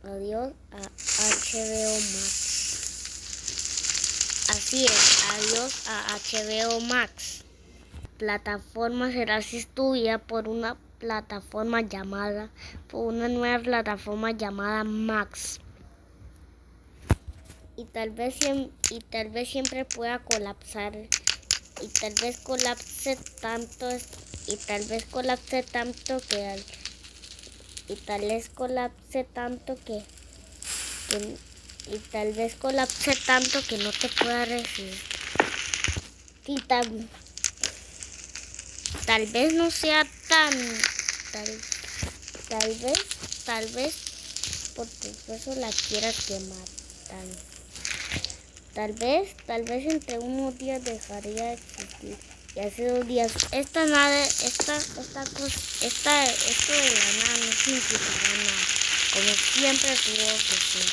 Adiós a HBO Max. Así es, adiós a HBO Max. Plataforma será sustituida por una nueva plataforma llamada Max. Y tal vez siempre pueda colapsar. Y tal vez colapse tanto que no te pueda resistir. Y tal vez no sea tal vez por tu peso la quieras quemar. Tal vez entre unos días dejaría de existir. Y hace 2 días esto de la nada no significará nada, como siempre tuvo que ser.